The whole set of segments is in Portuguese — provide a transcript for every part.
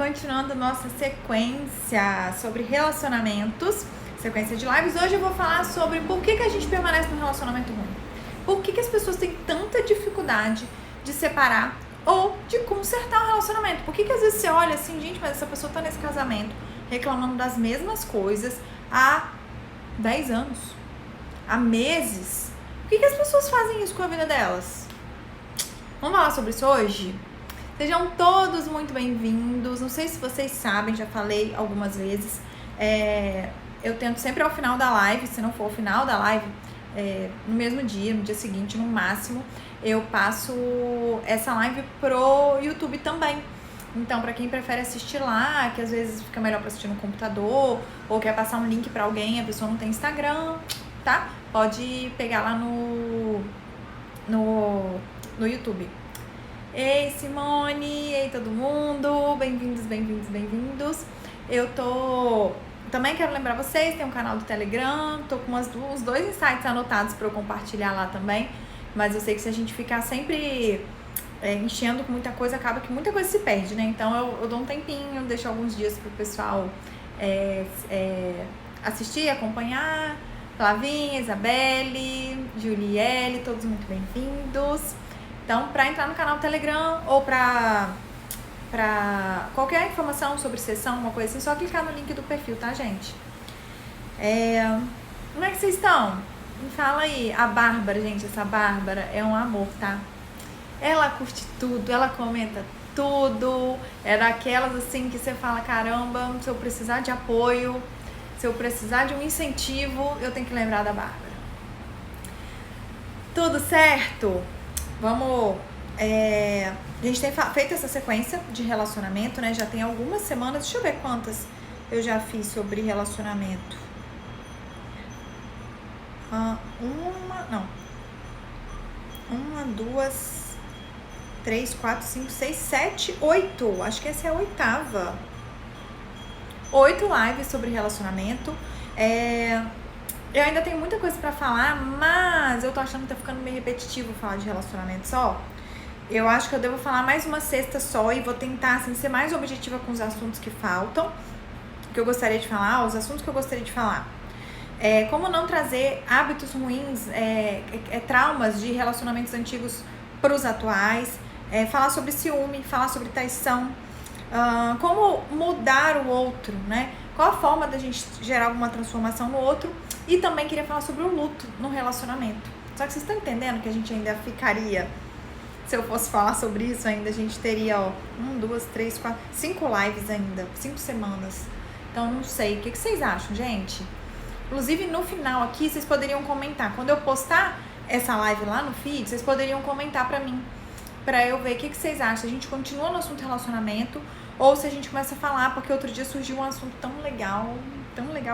continuando nossa sequência sobre relacionamentos, sequência de lives. Hoje eu vou falar sobre por que a gente permanece num relacionamento ruim. Por que as pessoas têm tanta dificuldade de separar ou de consertar o relacionamento. Por que às vezes você olha assim, gente, mas essa pessoa tá nesse casamento reclamando das mesmas coisas há 10 anos, há meses. Por que as pessoas fazem isso com a vida delas? Vamos falar sobre isso hoje? Sejam todos muito bem-vindos. Não sei se vocês sabem, já falei algumas vezes. Eu tento sempre ao final da live, se não for ao final da live, no mesmo dia, no dia seguinte, no máximo, eu passo essa live pro YouTube também. Então, pra quem prefere assistir lá, que às vezes fica melhor pra assistir no computador, ou quer passar um link pra alguém, a pessoa não tem Instagram, tá? Pode pegar lá no YouTube. Ei, Simone! Ei, todo mundo! Bem-vindos, bem-vindos, bem-vindos! Também quero lembrar vocês, tem um canal do Telegram, tô com os 2 insights anotados para eu compartilhar lá também, mas eu sei que se a gente ficar sempre enchendo com muita coisa, acaba que muita coisa se perde, né? Então eu dou um tempinho, deixo alguns dias pro pessoal assistir, acompanhar. Flavinha, Isabelle, Juliele, todos muito bem-vindos. Então, para entrar no canal do Telegram ou para qualquer informação sobre sessão, uma coisa assim, só clicar no link do perfil, tá, gente? Como é que vocês estão? Me fala aí. A Bárbara, gente, essa Bárbara é um amor, tá? Ela curte tudo, ela comenta tudo, é daquelas assim que você fala, caramba, se eu precisar de apoio, se eu precisar de um incentivo, eu tenho que lembrar da Bárbara. Tudo certo? Vamos... A gente tem feito essa sequência de relacionamento, né? Já tem algumas semanas. Deixa eu ver quantas eu já fiz sobre relacionamento. 1, 2, 3, 4, 5, 6, 7, 8. Acho que essa é a 8ª. 8 lives sobre relacionamento. Eu ainda tenho muita coisa pra falar, mas eu tô achando que tá ficando meio repetitivo falar de relacionamento só. Eu acho que eu devo falar mais uma sexta só e vou tentar assim, ser mais objetiva com os assuntos que faltam, que eu gostaria de falar, os assuntos que eu gostaria de falar. Como não trazer hábitos ruins, traumas de relacionamentos antigos para os atuais, falar sobre ciúme, falar sobre traição, como mudar o outro, né? Qual a forma da gente gerar alguma transformação no outro, e também queria falar sobre o luto no relacionamento. Só que vocês estão entendendo que a gente ainda ficaria... Se eu fosse falar sobre isso ainda, a gente teria, 1, 2, 3, 4, 5 lives ainda, 5 semanas. Então, não sei. O que vocês acham, gente? Inclusive, no final aqui, vocês poderiam comentar. Quando eu postar essa live lá no feed, vocês poderiam comentar pra mim, pra eu ver o que vocês acham. Se a gente continua no assunto relacionamento, ou se a gente começa a falar, porque outro dia surgiu um assunto tão legal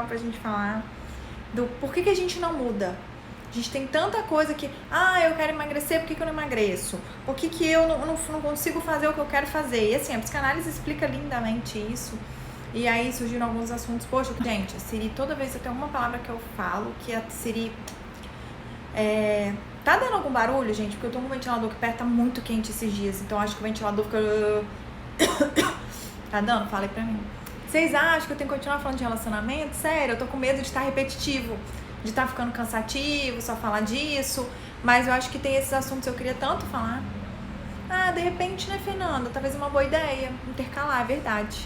pra gente falar, do por que a gente não muda. A gente tem tanta coisa que, eu quero emagrecer, por que eu não emagreço? Por que eu não consigo fazer o que eu quero fazer? E assim, a psicanálise explica lindamente isso. E aí surgiram alguns assuntos. Poxa, gente, a Siri, toda vez que tem uma palavra que eu falo, que a Siri... Tá dando algum barulho, gente? Porque eu tô com um ventilador que perto, tá muito quente esses dias. Então acho que o ventilador fica... Tá dando? Fala aí pra mim. Vocês acham que eu tenho que continuar falando de relacionamento? Sério, eu tô com medo de estar repetitivo, de estar ficando cansativo, só falar disso. Mas eu acho que tem esses assuntos que eu queria tanto falar. De repente, né, Fernanda? Talvez uma boa ideia intercalar, é verdade.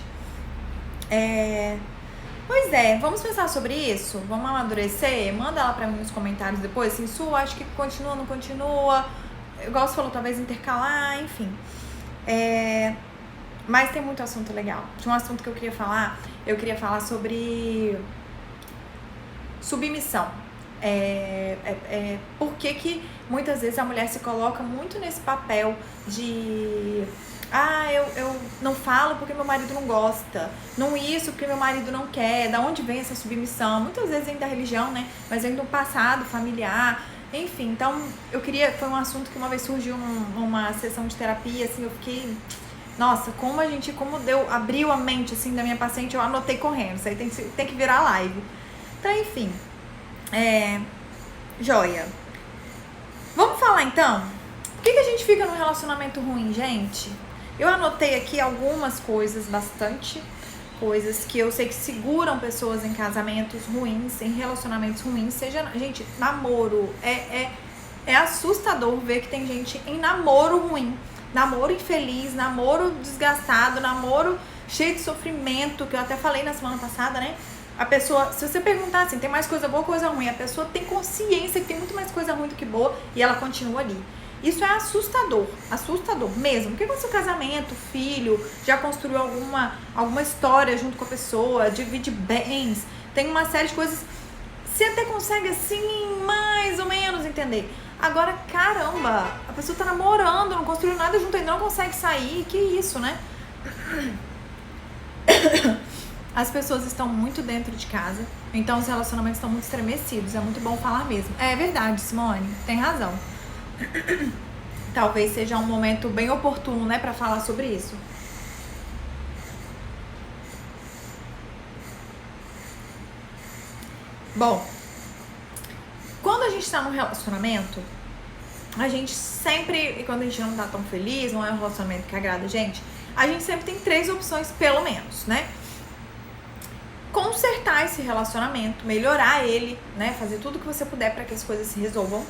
Pois vamos pensar sobre isso? Vamos amadurecer? Manda lá pra mim nos comentários depois. Assim, Su, acho que continua, não continua. Igual você falou, talvez intercalar, enfim. Mas tem muito assunto legal. Tinha um assunto que eu queria falar sobre submissão. Por que muitas vezes a mulher se coloca muito nesse papel de eu não falo porque meu marido não gosta, não isso porque meu marido não quer. Da onde vem essa submissão? Muitas vezes vem da religião, né? Mas vem do passado familiar, enfim. Então foi um assunto que uma vez surgiu numa sessão de terapia, assim, eu fiquei... Nossa, abriu a mente, assim, da minha paciente, eu anotei correndo. Isso aí tem que virar live. Então, enfim. Joia. Vamos falar, então? Por que a gente fica num relacionamento ruim, gente? Eu anotei aqui algumas coisas, bastante coisas que eu sei que seguram pessoas em casamentos ruins, em relacionamentos ruins, seja, gente, namoro, é assustador ver que tem gente em namoro ruim, namoro infeliz, namoro desgastado, namoro cheio de sofrimento, que eu até falei na semana passada, né? A pessoa, se você perguntar assim, tem mais coisa boa ou coisa ruim, a pessoa tem consciência que tem muito mais coisa ruim do que boa e ela continua ali. Isso é assustador, assustador mesmo. Porque quando seu casamento, filho, já construiu alguma história junto com a pessoa, divide bens, tem uma série de coisas, você até consegue assim, mais ou menos entender. Agora, caramba, a pessoa tá namorando, não construiu nada junto ainda, não consegue sair, que isso, né? As pessoas estão muito dentro de casa, então os relacionamentos estão muito estremecidos, é muito bom falar mesmo. É verdade, Simone, tem razão. Talvez seja um momento bem oportuno, né, pra falar sobre isso. Bom, quando a gente tá num relacionamento, a gente sempre, e quando a gente não tá tão feliz, não é um relacionamento que agrada a gente sempre tem 3 opções, pelo menos, né? Consertar esse relacionamento, melhorar ele, né? Fazer tudo que você puder para que as coisas se resolvam.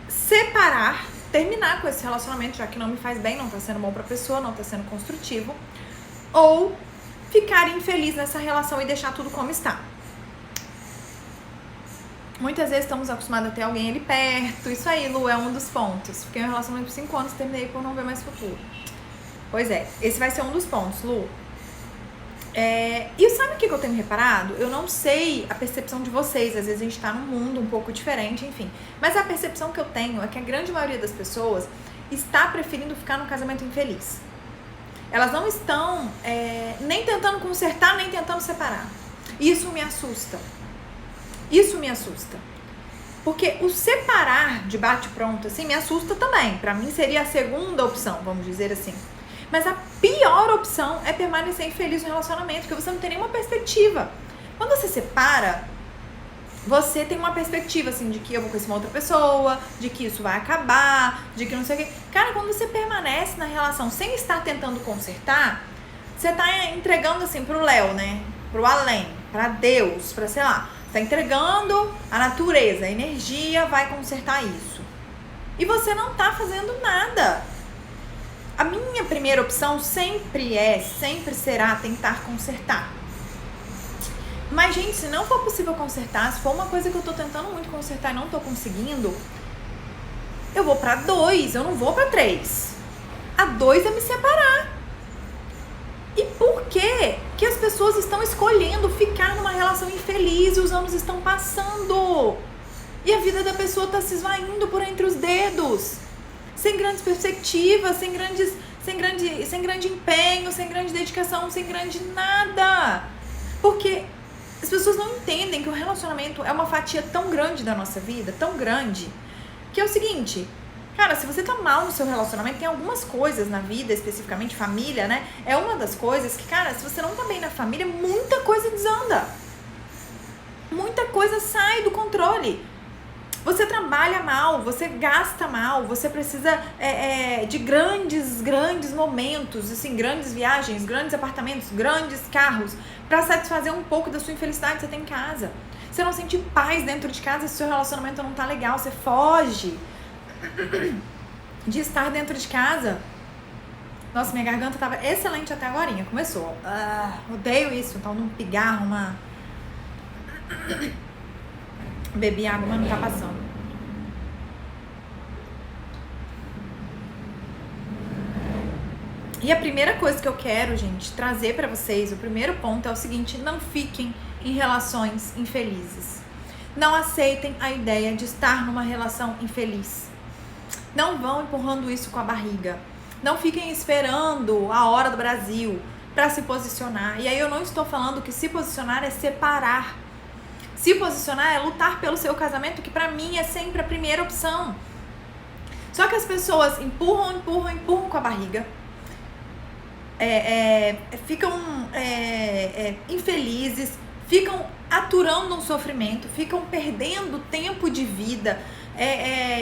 Separar, terminar com esse relacionamento, já que não me faz bem, não tá sendo bom pra pessoa, não tá sendo construtivo. Ou ficar infeliz nessa relação e deixar tudo como está. Muitas vezes estamos acostumados a ter alguém ali perto. Isso aí, Lu, é um dos pontos. Fiquei em um relacionamento por 5 anos, terminei por não ver mais futuro. Pois é, esse vai ser um dos pontos, Lu. E sabe o que eu tenho reparado? Eu não sei a percepção de vocês, às vezes a gente tá num mundo um pouco diferente, enfim. Mas a percepção que eu tenho é que a grande maioria das pessoas está preferindo ficar num casamento infeliz. Elas não estão nem tentando consertar, nem tentando separar. Isso me assusta. Isso me assusta. Porque o separar de bate-pronto, assim, me assusta também. Pra mim seria a segunda opção, vamos dizer assim. Mas a pior opção é permanecer infeliz no relacionamento, porque você não tem nenhuma perspectiva. Quando você separa, você tem uma perspectiva, assim, de que eu vou conhecer uma outra pessoa, de que isso vai acabar, de que não sei o quê. Cara, quando você permanece na relação sem estar tentando consertar, você tá entregando, assim, pro Léo, né? Pro além, pra Deus, pra, sei lá. Tá entregando a natureza, a energia vai consertar isso. E você não tá fazendo nada. A minha primeira opção sempre será tentar consertar. Mas, gente, se não for possível consertar, se for uma coisa que eu tô tentando muito consertar e não tô conseguindo, eu vou pra 2, eu não vou pra 3. A 2 é me separar. E por que que as pessoas estão escolhendo ficar numa relação infeliz e os anos estão passando? E a vida da pessoa tá se esvaindo por entre os dedos. Sem grandes perspectivas, sem grande empenho, sem grande dedicação, sem grande nada. Porque as pessoas não entendem que o relacionamento é uma fatia tão grande da nossa vida, tão grande, que é o seguinte, cara, se você tá mal no seu relacionamento, tem algumas coisas na vida, especificamente família, né? É uma das coisas que, cara, se você não tá bem na família, muita coisa desanda. Muita coisa sai do controle. Você trabalha mal, você gasta mal, você precisa de grandes momentos, assim, grandes viagens, grandes apartamentos, grandes carros, pra satisfazer um pouco da sua infelicidade que você tem em casa. Você não sente paz dentro de casa se o seu relacionamento não tá legal, você foge de estar dentro de casa. Nossa, minha garganta tava excelente até agorinha, começou. Odeio isso, então num pigarro, bebi água, mas não tá passando. E a primeira coisa que eu quero, gente, trazer pra vocês, o primeiro ponto é o seguinte: não fiquem em relações infelizes. Não aceitem a ideia de estar numa relação infeliz. Não vão empurrando isso com a barriga. Não fiquem esperando a hora do Brasil pra se posicionar. E aí eu não estou falando que se posicionar é separar. Se posicionar é lutar pelo seu casamento, que pra mim é sempre a primeira opção. Só que as pessoas empurram com a barriga. Ficam infelizes, ficam aturando um sofrimento, ficam perdendo tempo de vida,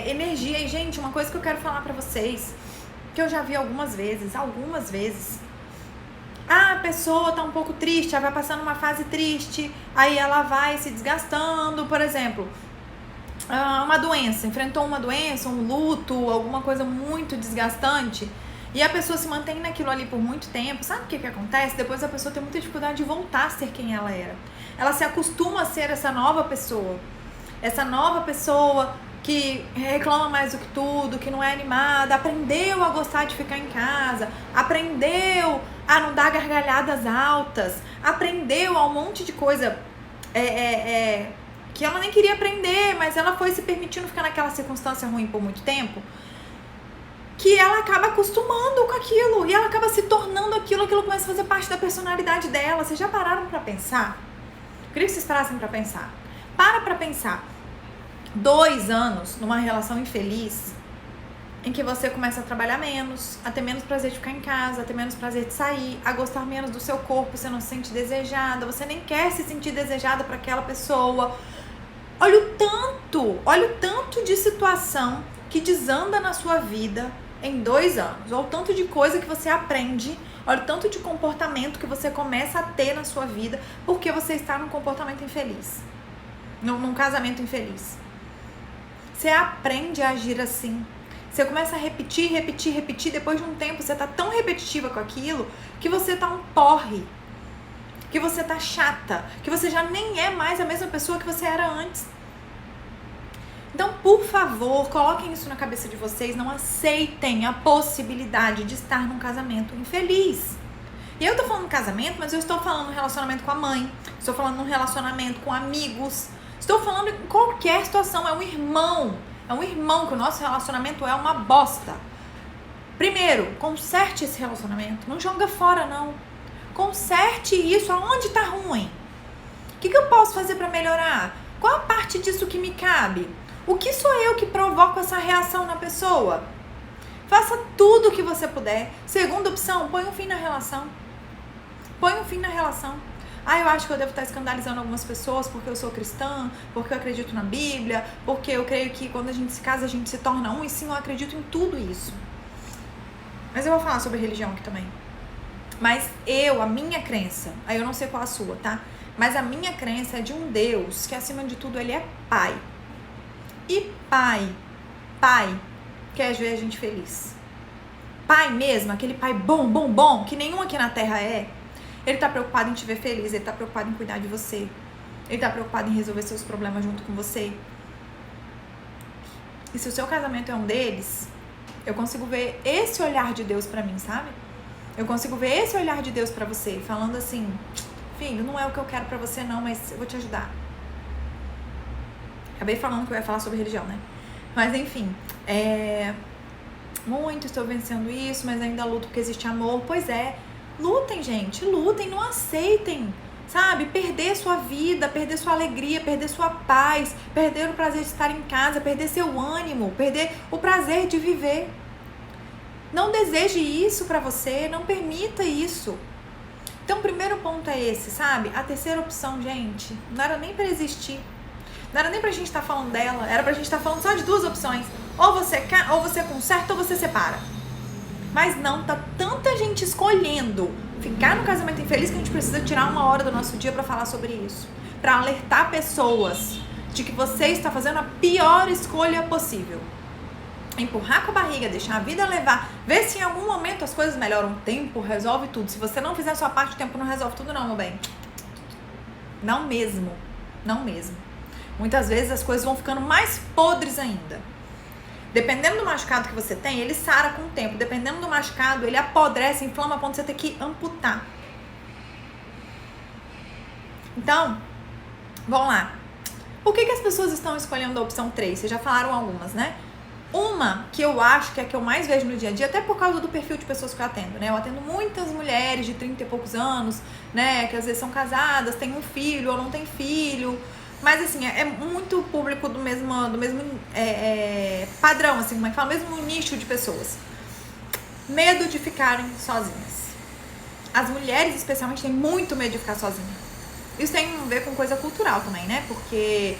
energia. E, gente, uma coisa que eu quero falar pra vocês, que eu já vi algumas vezes. A pessoa tá um pouco triste, ela vai passando uma fase triste, aí ela vai se desgastando, por exemplo, uma doença, enfrentou uma doença, um luto, alguma coisa muito desgastante, e a pessoa se mantém naquilo ali por muito tempo. Sabe o que acontece? Depois a pessoa tem muita dificuldade de voltar a ser quem ela era. Ela se acostuma a ser essa nova pessoa que reclama mais do que tudo, que não é animada, aprendeu a gostar de ficar em casa, aprendeu a não dar gargalhadas altas, aprendeu a um monte de coisa que ela nem queria aprender, mas ela foi se permitindo ficar naquela circunstância ruim por muito tempo, que ela acaba acostumando com aquilo, e ela acaba se tornando aquilo começa a fazer parte da personalidade dela. Vocês já pararam pra pensar? Eu queria que vocês parassem pra pensar. Para pra pensar. 2 anos numa relação infeliz, em que você começa a trabalhar menos, a ter menos prazer de ficar em casa, a ter menos prazer de sair, a gostar menos do seu corpo, você não se sente desejada, você nem quer se sentir desejada para aquela pessoa. Olha o tanto de situação que desanda na sua vida em 2 anos. Olha o tanto de coisa que você aprende, olha o tanto de comportamento que você começa a ter na sua vida porque você está num comportamento infeliz, num casamento infeliz. Você aprende a agir assim. Você começa a repetir. Depois de um tempo, você tá tão repetitiva com aquilo que você tá um porre. Que você tá chata. Que você já nem é mais a mesma pessoa que você era antes. Então, por favor, coloquem isso na cabeça de vocês. Não aceitem a possibilidade de estar num casamento infeliz. E eu tô falando casamento, mas eu estou falando no relacionamento com a mãe. Estou falando no relacionamento com amigos. Estou falando em qualquer situação. É um irmão que o nosso relacionamento é uma bosta. Primeiro, conserte esse relacionamento. Não joga fora, não. Conserte isso. Aonde tá ruim? O que eu posso fazer para melhorar? Qual a parte disso que me cabe? O que sou eu que provoco essa reação na pessoa? Faça tudo o que você puder. Segunda opção, põe um fim na relação. Eu acho que eu devo estar escandalizando algumas pessoas porque eu sou cristã, porque eu acredito na Bíblia, porque eu creio que quando a gente se casa a gente se torna um, e sim, eu acredito em tudo isso. Mas eu vou falar sobre religião aqui também. Mas a minha crença, aí eu não sei qual a sua, tá? Mas a minha crença é de um Deus que acima de tudo ele é pai. E pai quer ver a gente feliz. Pai mesmo, aquele pai bom, que nenhum aqui na terra é. Ele tá preocupado em te ver feliz, ele tá preocupado em cuidar de você. Ele tá preocupado em resolver seus problemas junto com você. E se o seu casamento é um deles, eu consigo ver esse olhar de Deus pra mim, sabe? Eu consigo ver esse olhar de Deus pra você, falando assim, filho, não é o que eu quero pra você não, mas eu vou te ajudar. Acabei falando que eu ia falar sobre religião, né? Mas enfim, muito estou vencendo isso, mas ainda luto porque existe amor. Pois é, lutem, gente, lutem, não aceitem, sabe? Perder sua vida, perder sua alegria, perder sua paz, perder o prazer de estar em casa, perder seu ânimo, perder o prazer de viver. Não deseje isso pra você, não permita isso. Então, o primeiro ponto é esse, sabe? A terceira opção, gente, não era nem pra existir. Não era nem pra gente estar falando dela, era pra gente estar falando só de 2 opções. Ou você conserta ou você separa. Mas não, tá tanta gente escolhendo ficar no casamento infeliz que a gente precisa tirar 1 hora do nosso dia pra falar sobre isso. Pra alertar pessoas de que você está fazendo a pior escolha possível. Empurrar com a barriga, deixar a vida levar, ver se em algum momento as coisas melhoram. O tempo resolve tudo. Se você não fizer a sua parte, o tempo não resolve tudo não, meu bem. Não mesmo. Muitas vezes as coisas vão ficando mais podres ainda. Dependendo do machucado que você tem, ele sara com o tempo. Dependendo do machucado, ele apodrece, inflama a ponto de você ter que amputar. Então, vamos lá. Por que as pessoas estão escolhendo a opção 3? Vocês já falaram algumas, né? Uma que eu acho que é a que eu mais vejo no dia a dia, até por causa do perfil de pessoas que eu atendo, né? Eu atendo muitas mulheres de 30 e poucos anos, né? Que às vezes são casadas, têm um filho ou não têm filho. Mas assim, é muito público do mesmo padrão, assim, como é que fala? Mesmo nicho de pessoas. Medo de ficarem sozinhas. As mulheres, especialmente, têm muito medo de ficar sozinhas. Isso tem a ver com coisa cultural também, né? Porque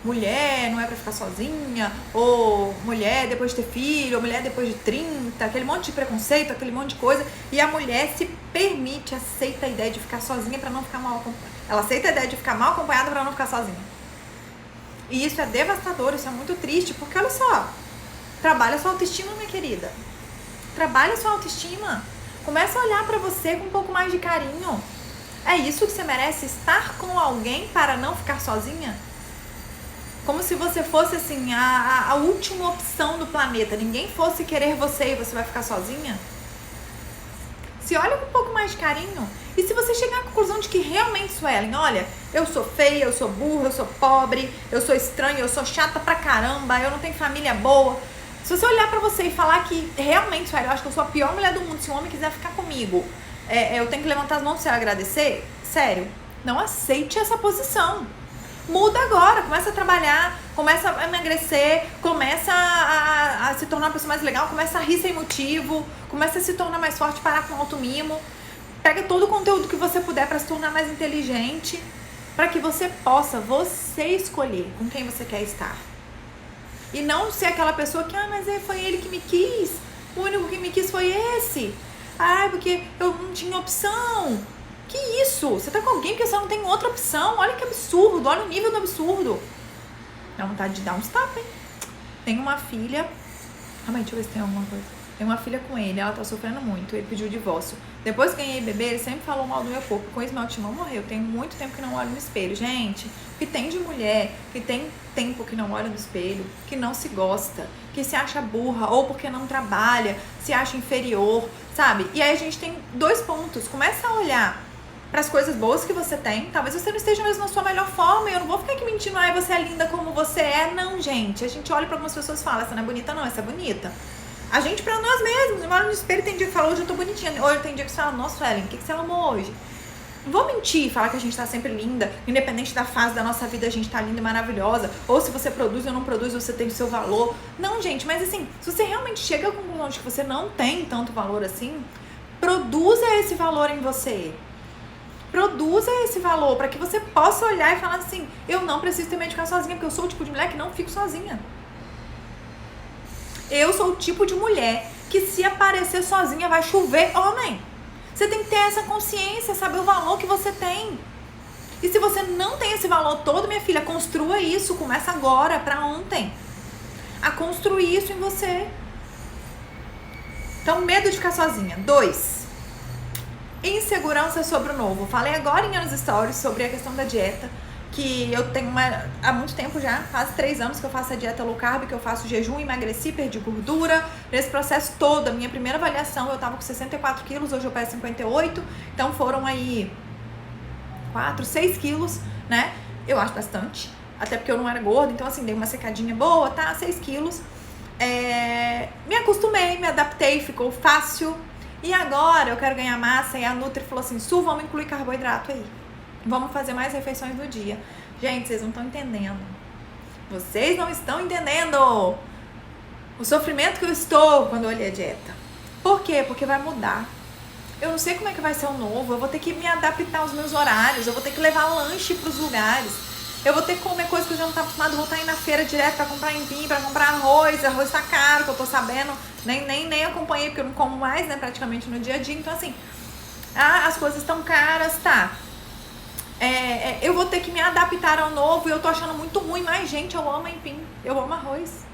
mulher não é pra ficar sozinha, ou mulher depois de ter filho, ou mulher depois de 30, aquele monte de preconceito, aquele monte de coisa, e a mulher se permite, aceita a ideia de ficar sozinha pra não ficar mal acompanhada. Ela aceita a ideia de ficar mal acompanhada pra não ficar sozinha. E isso é devastador, isso é muito triste, porque olha só, trabalha sua autoestima, minha querida. Trabalha sua autoestima. Começa a olhar pra você com um pouco mais de carinho. É isso que você merece, estar com alguém para não ficar sozinha? Como se você fosse assim, a última opção do planeta. Ninguém fosse querer você e você vai ficar sozinha? Se olha com um pouco mais de carinho. E se você chegar à conclusão de que realmente, Suelen, olha, eu sou feia, eu sou burra, eu sou pobre, eu sou estranha, eu sou chata pra caramba, eu não tenho família boa. Se você olhar pra você e falar que realmente, Suelen, eu acho que eu sou a pior mulher do mundo, se um homem quiser ficar comigo, eu tenho que levantar as mãos e agradecer, sério, não aceite essa posição. Muda agora, começa a trabalhar, começa a emagrecer, começa a se tornar uma pessoa mais legal, começa a rir sem motivo, começa a se tornar mais forte, parar com o auto-mimo. Pega todo o conteúdo que você puder para se tornar mais inteligente, para que você possa, você escolher com quem você quer estar. E não ser aquela pessoa que, mas foi ele que me quis, o único que me quis foi esse. Porque eu não tinha opção. Que isso? Você tá com alguém porque você não tem outra opção. Olha que absurdo, olha o nível do absurdo. Dá vontade de dar uns tapas, hein? Tem uma filha. Deixa eu ver se tem alguma coisa. Tem uma filha com ele, ela tá sofrendo muito. Ele pediu o divórcio. Depois que ganhei bebê, ele sempre falou mal do meu corpo. Com esmalte não morreu. Tem muito tempo que não olho no espelho. Gente, o que tem de mulher que tem tempo que não olha no espelho, que não se gosta, que se acha burra, ou porque não trabalha, se acha inferior, sabe? E aí a gente tem 2 pontos. Começa a olhar para as coisas boas que você tem. Talvez você não esteja mesmo na sua melhor forma, e eu não vou ficar aqui mentindo, você é linda como você é. Não, gente. A gente olha para algumas pessoas e fala, essa não é bonita não, essa é bonita. A gente pra nós mesmos, eu olho no espelho, tem dia que fala, hoje eu tô bonitinha. Hoje tem dia que você fala, nossa, Ellen, o que você amou hoje? Não vou mentir e falar que a gente tá sempre linda, independente da fase da nossa vida, a gente tá linda e maravilhosa. Ou se você produz ou não produz, você tem o seu valor. Não, gente, mas assim, se você realmente chega à conclusão de que você não tem tanto valor assim, produza esse valor em você. Produza esse valor para que você possa olhar e falar assim, eu não preciso ter medo de ficar sozinha, porque eu sou o tipo de mulher que não fico sozinha. Eu sou o tipo de mulher que se aparecer sozinha vai chover homem. Você tem que ter essa consciência, saber o valor que você tem. E se você não tem esse valor todo, minha filha, construa isso. Começa agora, pra ontem. A construir isso em você. Então, medo de ficar sozinha. 2. Insegurança sobre o novo. Falei agora em anos stories sobre a questão da dieta. Que eu tenho há muito tempo já, quase 3 anos que eu faço a dieta low carb, que eu faço jejum, emagreci, perdi gordura. Nesse processo todo, a minha primeira avaliação, eu tava com 64 quilos, hoje eu peso 58. Então foram aí 4, 6 quilos, né? Eu acho bastante, até porque eu não era gorda, então assim, dei uma secadinha boa, tá? 6 quilos. Me acostumei, me adaptei, ficou fácil. E agora eu quero ganhar massa e a Nutri falou assim, Su, vamos incluir carboidrato aí. Vamos fazer mais refeições no dia. Gente, vocês não estão entendendo. Vocês não estão entendendo o sofrimento que eu estou quando eu olhei a dieta. Por quê? Porque vai mudar. Eu não sei como é que vai ser o novo. Eu vou ter que me adaptar aos meus horários. Eu vou ter que levar lanche para os lugares. Eu vou ter que comer coisa que eu já não estava acostumada. Eu vou estar indo na feira direto para comprar empim, para comprar arroz. Arroz tá caro, que eu tô sabendo. Nem acompanhei, porque eu não como mais, né? Praticamente no dia a dia. Então, assim, as coisas estão caras, tá? Eu vou ter que me adaptar ao novo e eu tô achando muito ruim, mas gente, eu amo empim, eu amo arroz.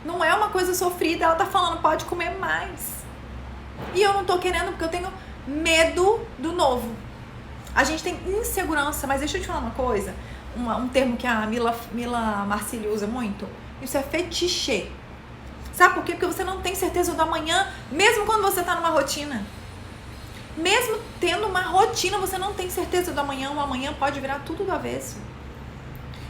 Não é uma coisa sofrida, ela tá falando, pode comer mais. E eu não tô querendo porque eu tenho medo do novo. A gente tem insegurança, mas deixa eu te falar uma coisa, um termo que a Mila Marcilli usa muito, isso é fetiche. Sabe por quê? Porque você não tem certeza do amanhã, mesmo quando você tá numa rotina. Mesmo tendo uma rotina, você não tem certeza do amanhã. O amanhã pode virar tudo do avesso.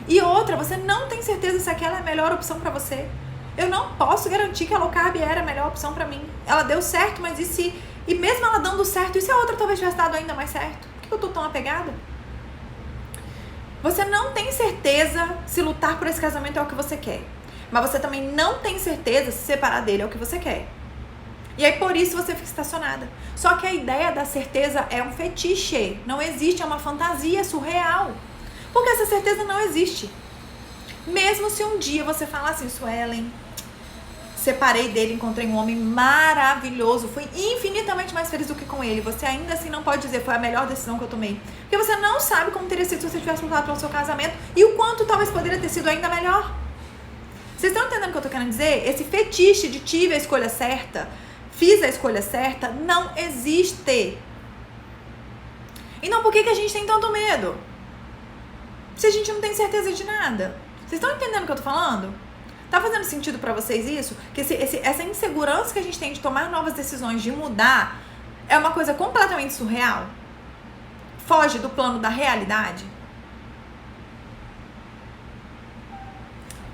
E outra, você não tem certeza se aquela é a melhor opção pra você. Eu não posso garantir que a low carb era a melhor opção pra mim. Ela deu certo, mas e mesmo ela dando certo, e se a outra talvez tivesse dado ainda mais certo? Por que eu tô tão apegada? Você não tem certeza se lutar por esse casamento é o que você quer. Mas você também não tem certeza se separar dele é o que você quer. E aí por isso você fica estacionada. Só que a ideia da certeza é um fetiche. Não existe, é uma fantasia surreal. Porque essa certeza não existe. Mesmo se um dia você falar assim, Suelen, separei dele, encontrei um homem maravilhoso, fui infinitamente mais feliz do que com ele, você ainda assim não pode dizer foi a melhor decisão que eu tomei. Porque você não sabe como teria sido se você tivesse lutado pelo seu casamento e o quanto talvez poderia ter sido ainda melhor. Vocês estão entendendo o que eu tô querendo dizer? Esse fetiche de tive a escolha certa, fiz a escolha certa, não existe. Então por que a gente tem tanto medo? Se a gente não tem certeza de nada. Vocês estão entendendo o que eu tô falando? Tá fazendo sentido pra vocês isso? Que essa insegurança que a gente tem de tomar novas decisões, de mudar, é uma coisa completamente surreal? Foge do plano da realidade?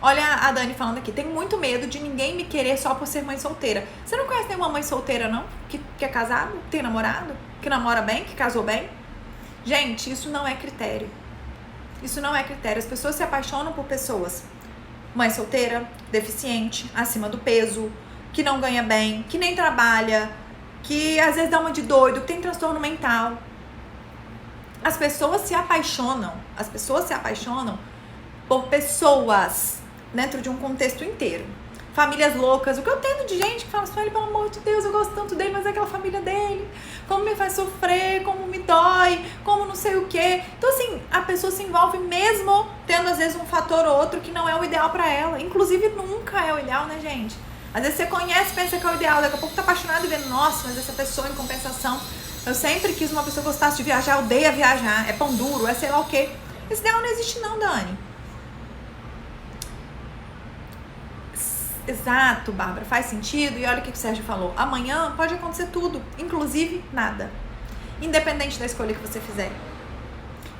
Olha a Dani falando aqui, tenho muito medo de ninguém me querer só por ser mãe solteira. Você não conhece nenhuma mãe solteira, não? Que é casado, que tem namorado, que namora bem, que casou bem? Gente, isso não é critério. Isso não é critério. As pessoas se apaixonam por pessoas. Mãe solteira, deficiente, acima do peso, que não ganha bem, que nem trabalha, que às vezes dá uma de doido, que tem transtorno mental. As pessoas se apaixonam por pessoas dentro de um contexto inteiro. Famílias loucas, o que eu tenho de gente que fala assim, pelo amor de Deus, eu gosto tanto dele, mas é aquela família dele, como me faz sofrer, como me dói, como não sei o quê. Então assim, a pessoa se envolve mesmo tendo às vezes um fator ou outro que não é o ideal pra ela. Inclusive nunca é o ideal, né, gente? Às vezes você conhece, pensa que é o ideal, daqui a pouco tá apaixonado e vendo, nossa, mas essa pessoa em compensação, eu sempre quis uma pessoa que gostasse de viajar, odeia viajar, é pão duro, é sei lá o quê. Esse ideal não existe não, Dani. Exato, Bárbara, faz sentido. E olha o que o Sérgio falou. Amanhã pode acontecer tudo, inclusive nada. Independente da escolha que você fizer.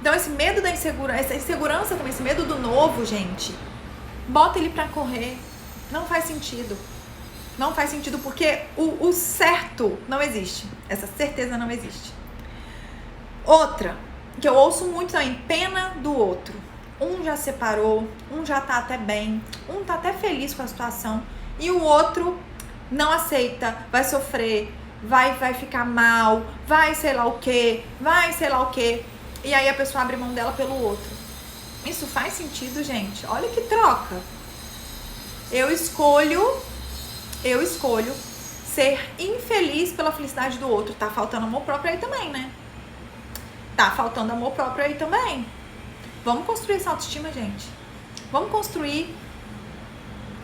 Então esse medo da insegurança, essa insegurança também, esse medo do novo, gente, bota ele pra correr. Não faz sentido. Não faz sentido porque o certo não existe. Essa certeza não existe. Outra, que eu ouço muito também, pena do outro. Um já separou, um já tá até bem, um tá até feliz com a situação e o outro não aceita, vai sofrer, vai ficar mal, vai sei lá o que, e aí a pessoa abre mão dela pelo outro. Isso faz sentido, gente? Olha que troca. Eu escolho ser infeliz pela felicidade do outro. Tá faltando amor próprio aí também, né? Tá faltando amor próprio aí também. Vamos construir essa autoestima, gente. Vamos construir.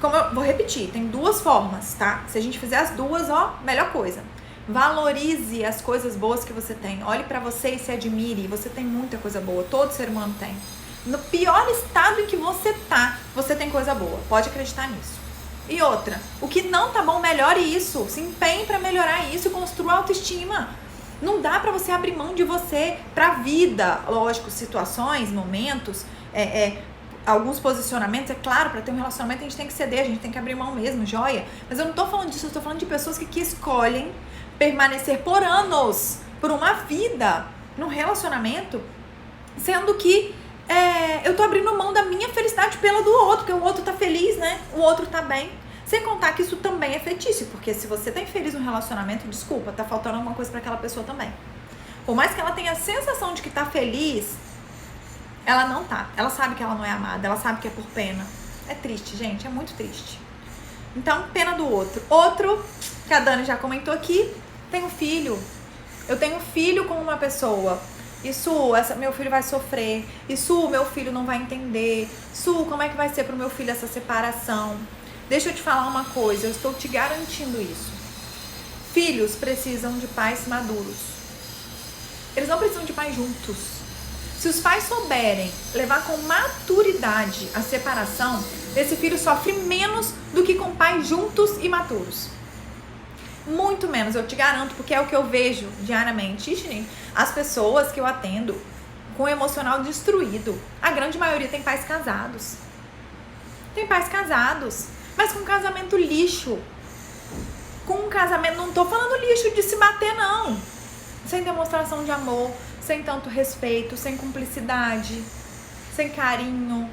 Como eu vou repetir, tem duas formas, tá? Se a gente fizer as duas, ó, melhor coisa. Valorize as coisas boas que você tem. Olhe pra você e se admire. Você tem muita coisa boa. Todo ser humano tem. No pior estado em que você tá, você tem coisa boa. Pode acreditar nisso. E outra, o que não tá bom, melhore isso. Se empenhe pra melhorar isso e construa autoestima. Não dá pra você abrir mão de você pra vida. Lógico, situações, momentos, alguns posicionamentos, é claro, pra ter um relacionamento a gente tem que ceder, a gente tem que abrir mão mesmo, joia. Mas eu não tô falando disso, eu tô falando de pessoas que escolhem permanecer por anos, por uma vida, num relacionamento, sendo que eu tô abrindo mão da minha felicidade pela do outro, porque o outro tá feliz, né? O outro tá bem. Sem contar que isso também é feitiço, porque se você tá infeliz no relacionamento, desculpa, tá faltando alguma coisa pra aquela pessoa também. Por mais que ela tenha a sensação de que tá feliz, ela não tá. Ela sabe que ela não é amada, ela sabe que é por pena. É triste, gente, é muito triste. Então, pena do outro. Outro, que a Dani já comentou aqui, tem um filho. Eu tenho um filho com uma pessoa. Meu filho vai sofrer. Meu filho não vai entender. Como é que vai ser pro meu filho essa separação? Deixa eu te falar uma coisa, eu estou te garantindo isso. Filhos precisam de pais maduros. Eles não precisam de pais juntos. Se os pais souberem levar com maturidade a separação, esse filho sofre menos do que com pais juntos e maturos. Muito menos, eu te garanto, porque é o que eu vejo diariamente. Ixi, as pessoas que eu atendo com o emocional destruído, a grande maioria tem pais casados. Mas com um casamento lixo. Com um casamento, não tô falando lixo de se bater, não. Sem demonstração de amor, sem tanto respeito, sem cumplicidade, sem carinho.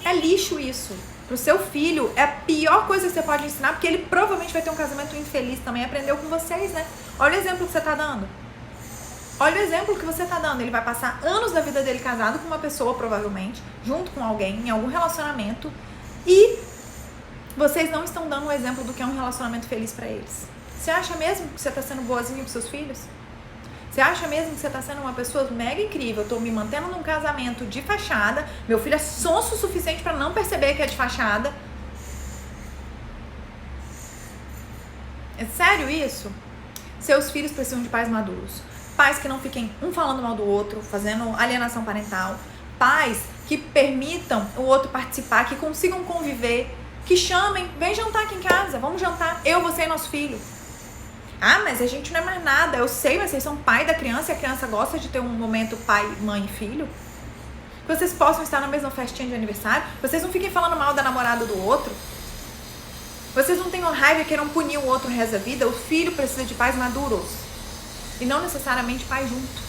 É lixo isso. Pro seu filho, é a pior coisa que você pode ensinar, porque ele provavelmente vai ter um casamento infeliz também. Aprendeu com vocês, né? Olha o exemplo que você tá dando. Olha o exemplo que você tá dando. Ele vai passar anos da vida dele casado com uma pessoa, provavelmente, junto com alguém, em algum relacionamento, e vocês não estão dando um exemplo do que é um relacionamento feliz pra eles. Você acha mesmo que você tá sendo boazinha pros seus filhos? Você acha mesmo que você tá sendo uma pessoa mega incrível? Eu tô me mantendo num casamento de fachada, meu filho é sonso o suficiente pra não perceber que é de fachada. É sério isso? Seus filhos precisam de pais maduros. Pais que não fiquem um falando mal do outro, fazendo alienação parental. Pais que permitam o outro participar, que consigam conviver, que chamem, vem jantar aqui em casa, vamos jantar, eu, você e nosso filho. Ah, mas a gente não é mais nada, eu sei, mas vocês são pai da criança e a criança gosta de ter um momento pai, mãe e filho. Que vocês possam estar na mesma festinha de aniversário, vocês não fiquem falando mal da namorada do outro. Vocês não tenham raiva e queiram punir o outro no resto da vida. O filho precisa de pais maduros. E não necessariamente pai junto.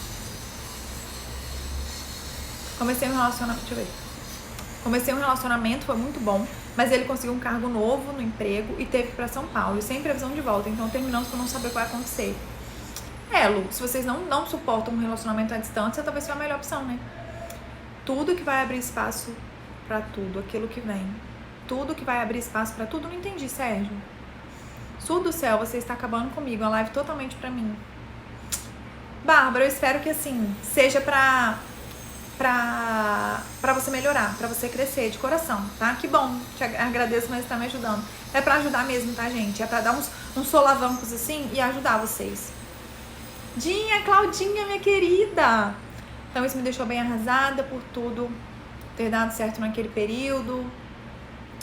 Comecei um relacionamento, deixa eu ver. Comecei um relacionamento, foi muito bom, mas ele conseguiu um cargo novo no emprego e teve que ir pra São Paulo, e sem previsão de volta, então terminamos por não saber o que vai acontecer. Lu, se vocês não suportam um relacionamento à distância, talvez seja a melhor opção, né? Tudo que vai abrir espaço pra tudo, aquilo que vem. Tudo que vai abrir espaço pra tudo, não entendi, Sérgio. Sul do céu, você está acabando comigo, a live totalmente pra mim. Bárbara, eu espero que assim, seja pra você melhorar, pra você crescer de coração, tá? Que bom, te agradeço, mas tá me ajudando. É pra ajudar mesmo, tá, gente? É pra dar uns solavancos assim e ajudar vocês. Dinha, Claudinha, minha querida! Então isso me deixou bem arrasada por tudo ter dado certo naquele período.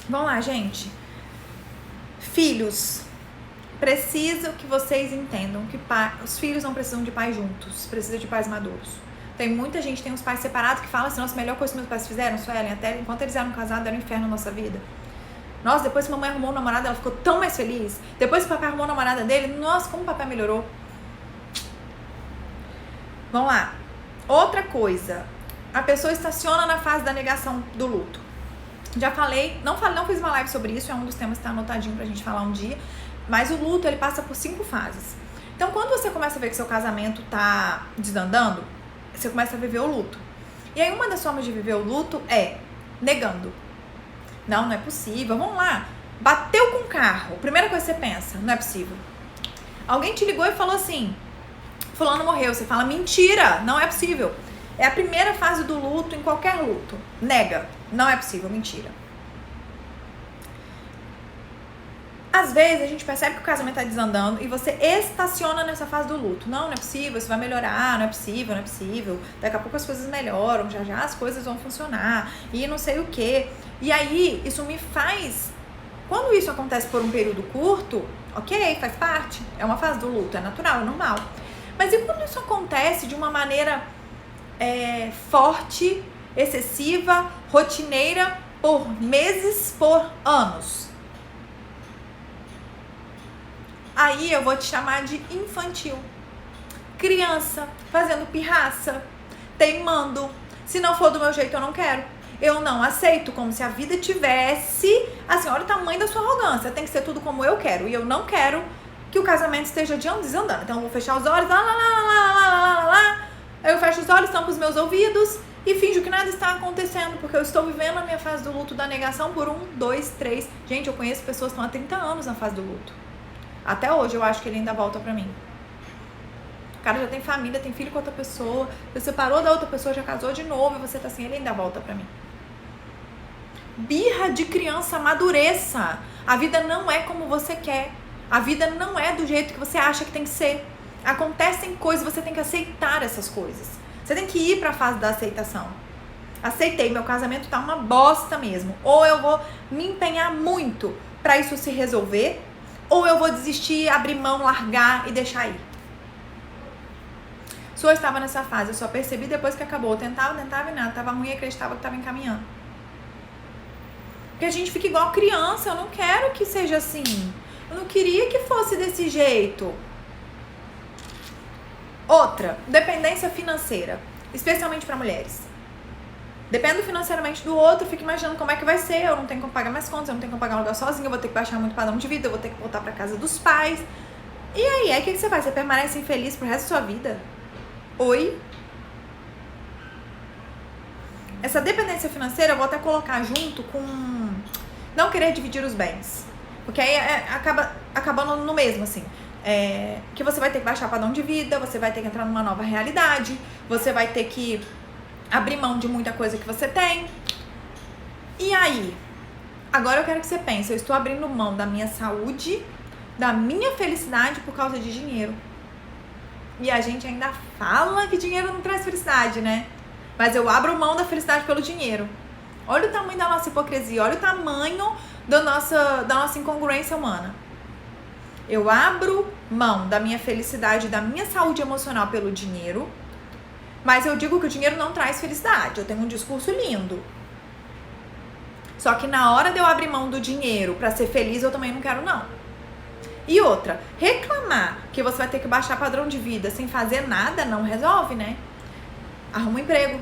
Vamos lá, gente. Filhos, preciso que vocês entendam que os filhos não precisam de pais juntos, precisam de pais maduros. Tem muita gente, tem uns pais separados que falam assim, nossa, a melhor coisa que meus pais fizeram, Suelen, até enquanto eles eram casados, era um inferno na nossa vida. Nossa, depois que mamãe arrumou um namorado, ela ficou tão mais feliz. Depois que o papai arrumou a namorada dele, nossa, como o papai melhorou. Vamos lá. Outra coisa, a pessoa estaciona na fase da negação do luto. Já falei, não fiz uma live sobre isso, é um dos temas que tá anotadinho pra gente falar um dia, mas o luto, ele passa por 5 fases. Então, quando você começa a ver que seu casamento tá desandando, você começa a viver o luto. E aí, uma das formas de viver o luto é negando. Não é possível, vamos lá. Bateu com o carro, primeira coisa que você pensa, não é possível. Alguém te ligou e falou assim, fulano morreu, você fala, mentira, não é possível. É a primeira fase do luto, em qualquer luto. Nega, não é possível, mentira. Às vezes a gente percebe que o casamento tá desandando e você estaciona nessa fase do luto. Não é possível, isso vai melhorar, não é possível. Daqui a pouco as coisas melhoram, já as coisas vão funcionar e não sei o quê. E aí, isso me faz... Quando isso acontece por um período curto, ok, faz parte, é uma fase do luto, é natural, é normal. Mas e quando isso acontece de uma maneira forte, excessiva, rotineira, por meses, por anos? Aí eu vou te chamar de infantil. Criança, fazendo pirraça, teimando. Se não for do meu jeito, eu não quero. Eu não aceito, como se a vida tivesse... Assim, olha o tamanho da sua arrogância. Tem que ser tudo como eu quero. E eu não quero que o casamento esteja desandando. Então eu vou fechar os olhos, Aí eu fecho os olhos, tampo os meus ouvidos e finjo que nada está acontecendo, porque eu estou vivendo a minha fase do luto da negação por 1, 2, 3... Gente, eu conheço pessoas que estão há 30 anos na fase do luto. Até hoje eu acho que ele ainda volta pra mim. O cara já tem família, tem filho com outra pessoa, você separou da outra pessoa, já casou de novo e você tá assim, ele ainda volta pra mim. Birra de criança, amadureça. A vida não é como você quer. A vida não é do jeito que você acha que tem que ser. Acontecem coisas, você tem que aceitar essas coisas. Você tem que ir pra fase da aceitação. Aceitei, meu casamento tá uma bosta mesmo. Ou eu vou me empenhar muito pra isso se resolver, ou eu vou desistir, abrir mão, largar e deixar ir. Eu estava nessa fase, eu só percebi depois que acabou. Eu tentava e nada, tava ruim e acreditava que tava encaminhando. Porque a gente fica igual criança, eu não quero que seja assim. Eu não queria que fosse desse jeito. Outra, dependência financeira, especialmente para mulheres. Dependo financeiramente do outro, fico imaginando como é que vai ser. Eu não tenho como pagar minhas contas, eu não tenho como pagar um lugar sozinha, eu vou ter que baixar muito padrão de vida, eu vou ter que voltar pra casa dos pais. E aí, o que você faz? Você permanece infeliz pro resto da sua vida? Oi? Essa dependência financeira eu vou até colocar junto com não querer dividir os bens. Porque aí acaba acabando no mesmo, assim. Que você vai ter que baixar padrão de vida, você vai ter que entrar numa nova realidade, você vai ter que abrir mão de muita coisa que você tem. E aí? Agora eu quero que você pense, eu estou abrindo mão da minha saúde, da minha felicidade por causa de dinheiro. E a gente ainda fala que dinheiro não traz felicidade, né? Mas eu abro mão da felicidade pelo dinheiro. Olha o tamanho da nossa hipocrisia, olha o tamanho da nossa incongruência humana. Eu abro mão da minha felicidade, da minha saúde emocional pelo dinheiro, mas eu digo que o dinheiro não traz felicidade. Eu tenho um discurso lindo. Só que na hora de eu abrir mão do dinheiro pra ser feliz, eu também não quero, não. E outra, reclamar que você vai ter que baixar padrão de vida sem fazer nada não resolve, né? Arruma um emprego,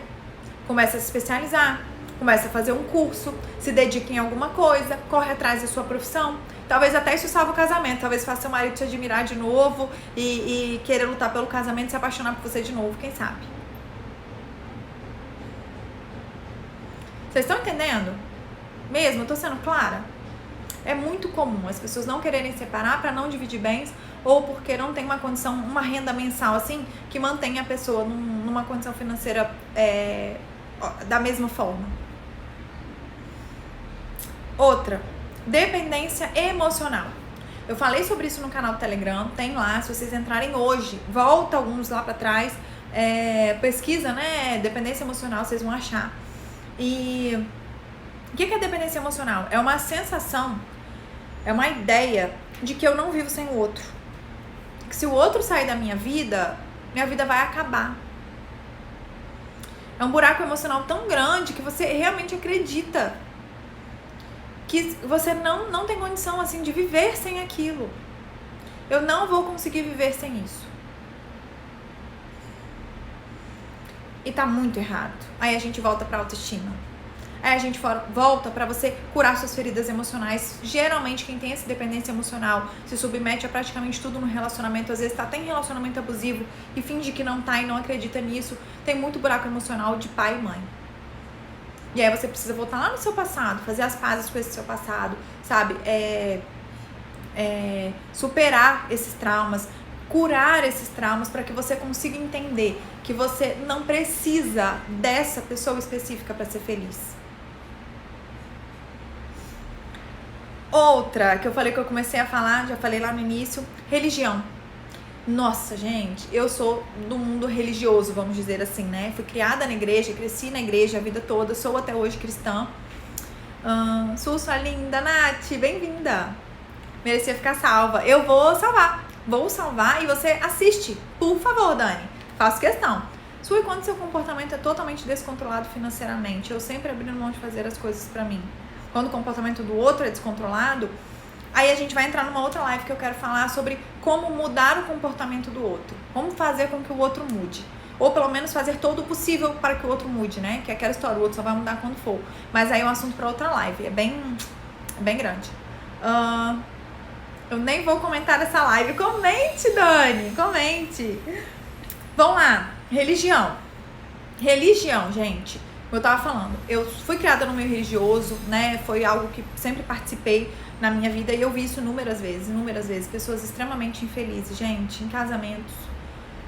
começa a se especializar, começa a fazer um curso, se dedica em alguma coisa, corre atrás da sua profissão. Talvez até isso salve o casamento, talvez faça seu marido te admirar de novo e querer lutar pelo casamento e se apaixonar por você de novo, quem sabe? Vocês estão entendendo? Mesmo? Eu tô sendo clara? É muito comum as pessoas não quererem separar para não dividir bens ou porque não tem uma condição, uma renda mensal assim, que mantém a pessoa numa condição financeira da mesma forma. Outra, dependência emocional. Eu falei sobre isso no canal do Telegram, tem lá, se vocês entrarem hoje, volta alguns lá para trás, pesquisa, né, dependência emocional, vocês vão achar. E o que é dependência emocional? É uma sensação, é uma ideia de que eu não vivo sem o outro. Que se o outro sair da minha vida vai acabar. É um buraco emocional tão grande que você realmente acredita que você não tem condição assim de viver sem aquilo. Eu não vou conseguir viver sem isso. E tá muito errado. Aí a gente volta pra autoestima. Aí a gente volta pra você curar suas feridas emocionais. Geralmente quem tem essa dependência emocional se submete a praticamente tudo no relacionamento. Às vezes tá até em relacionamento abusivo e finge que não tá e não acredita nisso. Tem muito buraco emocional de pai e mãe. E aí você precisa voltar lá no seu passado, fazer as pazes com esse seu passado, sabe? Superar esses traumas, curar esses traumas para que você consiga entender que você não precisa dessa pessoa específica para ser feliz. Outra que eu falei que eu comecei a falar, já falei lá no início, religião. Nossa, gente, eu sou do mundo religioso, vamos dizer assim, né? Fui criada na igreja, cresci na igreja a vida toda, sou até hoje cristã. Sua linda, Nath, bem-vinda. Merecia ficar salva. Eu vou salvar e você assiste. Por favor, Dani, faço questão. E quando seu comportamento é totalmente descontrolado financeiramente, eu sempre abrindo mão de fazer as coisas pra mim. Quando o comportamento do outro é descontrolado, aí a gente vai entrar numa outra live que eu quero falar sobre como mudar o comportamento do outro. Como fazer com que o outro mude. Ou pelo menos fazer todo o possível para que o outro mude, né? Que é aquela história, o outro só vai mudar quando for. Mas aí é um assunto para outra live. É bem grande. Eu nem vou comentar essa live. Comente, Dani. Comente. Vamos lá. Religião. Religião, gente. Como eu tava falando, eu fui criada no meio religioso, né? Foi algo que sempre participei na minha vida e eu vi isso inúmeras vezes. Pessoas extremamente infelizes, gente, em casamentos,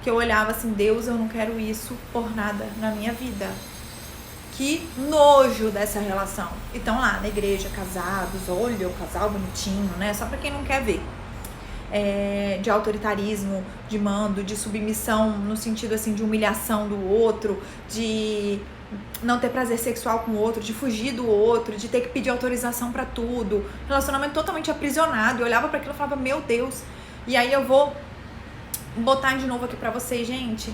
que eu olhava assim, Deus, eu não quero isso por nada na minha vida. Que nojo dessa relação. E estão lá na igreja, casados, olha o casal bonitinho, né? Só pra quem não quer ver. De autoritarismo, de mando, de submissão no sentido assim de humilhação do outro, de não ter prazer sexual com o outro, de fugir do outro, de ter que pedir autorização pra tudo, relacionamento totalmente aprisionado. Eu olhava pra aquilo e falava, meu Deus. E aí eu vou botar de novo aqui pra vocês, gente.